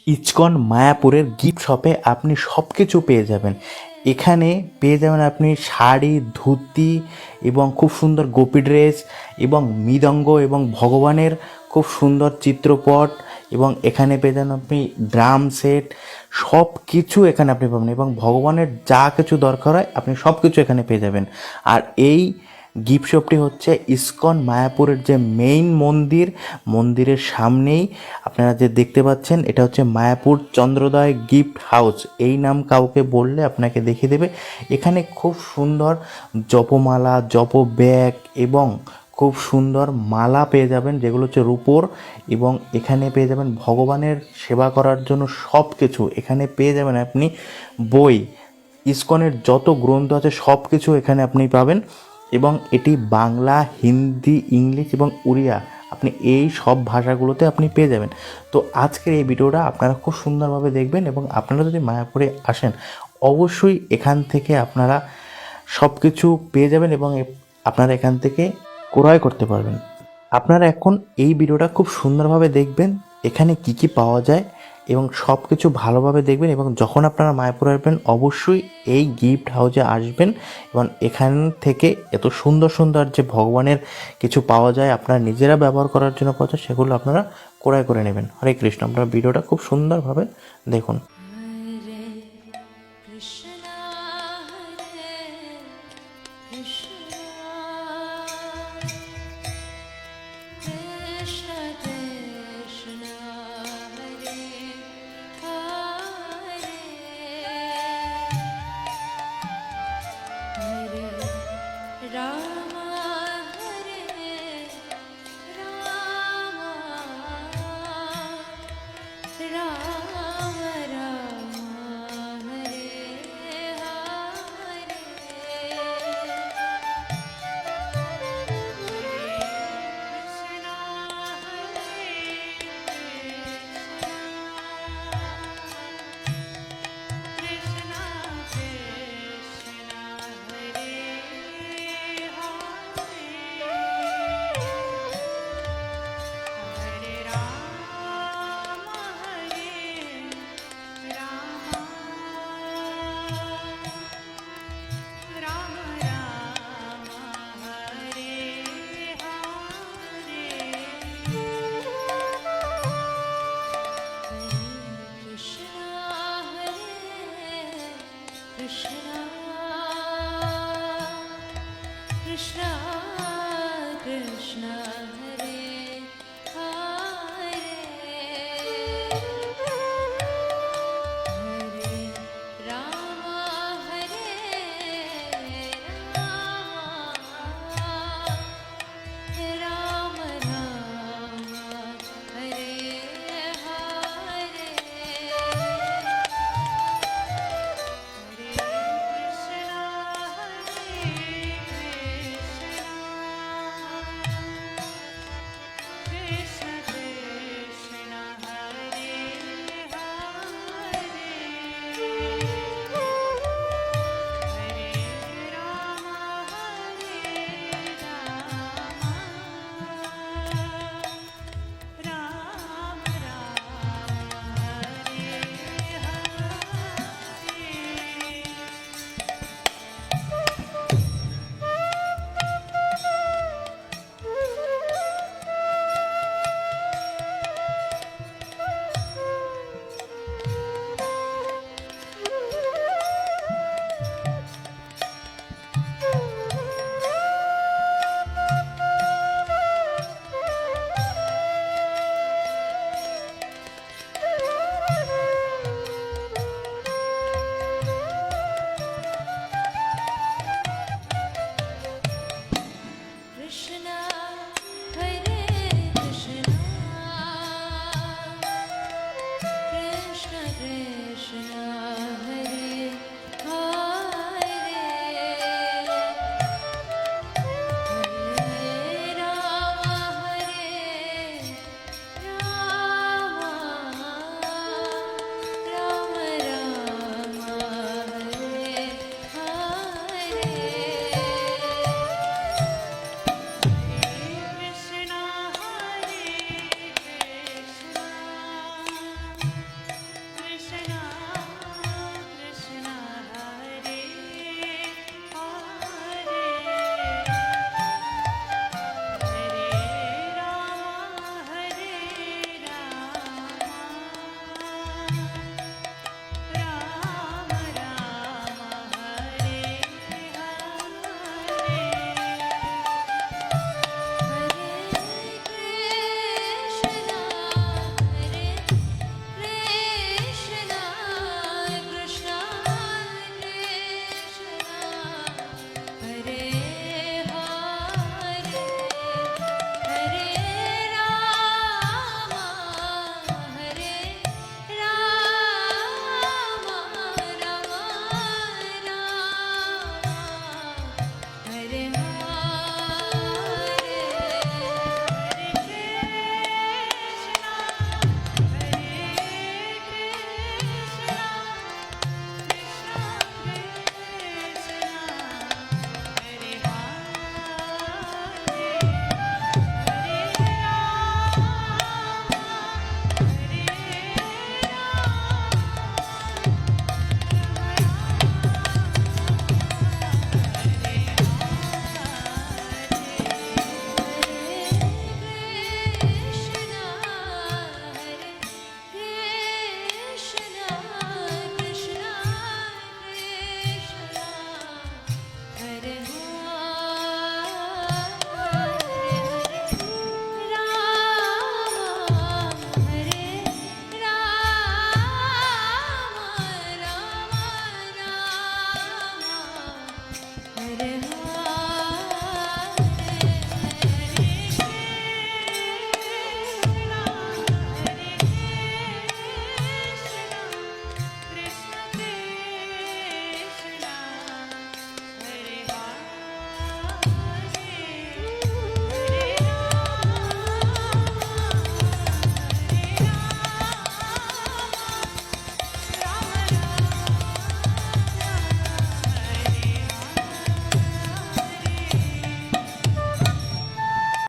ISKCON মায়াপুরের gift শপে আপনি সব কিছু পেয়ে যাবেন। এখানে পেয়ে যাবেন আপনি শাড়ি, ধুতি এবং খুব সুন্দর গোপী ড্রেস এবং মৃদঙ্গ এবং ভগবানের খুব সুন্দর চিত্রপট, এবং এখানে পেয়ে যাবেন আপনি ড্রাম সেট। সব কিছু এখানে আপনি পাবেন এবং ভগবানের যা কিছু দরকার হয় আপনি সব কিছু এখানে পেয়ে যাবেন। আর এই গিফট শপটি হচ্ছে ইসকন মায়াপুরের যে মেইন মন্দিরের সামনেই আপনারা যে দেখতে পাচ্ছেন, এটা হচ্ছে মায়াপুর চন্দ্রোদয় গিফট হাউস। এই নাম কাউকে বললে আপনাকে দেখিয়ে দেবে। এখানে খুব সুন্দর জপমালা, জপ ব্যাগ এবং খুব সুন্দর মালা পেয়ে যাবেন, যেগুলো হচ্ছে রূপোর। এবং এখানে পেয়ে যাবেন ভগবানের সেবা করার জন্য সব কিছু এখানে পেয়ে যাবেন আপনি। বই, ইসকনের যত গ্রন্থ আছে সব কিছু এখানে আপনি পাবেন। এবং এটি বাংলা, হিন্দি, ইংলিশ এবং উড়িয়া, আপনি এই সব ভাষাগুলোতে আপনি পেয়ে যাবেন। তো আজকের এই ভিডিওটা আপনারা খুব সুন্দরভাবে দেখবেন, এবং আপনারা যদি মায়াপুরে আসেন অবশ্যই এখান থেকে আপনারা সব কিছু পেয়ে যাবেন এবং আপনারা এখান থেকে ক্রয় করতে পারবেন। আপনারা এখন এই ভিডিওটা খুব সুন্দরভাবে দেখবেন, এখানে কি কি পাওয়া যায় এবং সব কিছু ভালোভাবে দেখবেন। এবং যখন আপনারা মায়াপুর আসবেন অবশ্যই এই গিফট হাউসে আসবেন, এবং এখান থেকে এত সুন্দর সুন্দর যে ভগবানের কিছু পাওয়া যায় আপনারা নিজেরা ব্যবহার করার জন্য পাওয়া যায়, সেগুলো আপনারা ক্রয় করে নেবেন। হরে কৃষ্ণ। আপনারা ভিডিওটা খুব সুন্দরভাবে দেখুন। Rama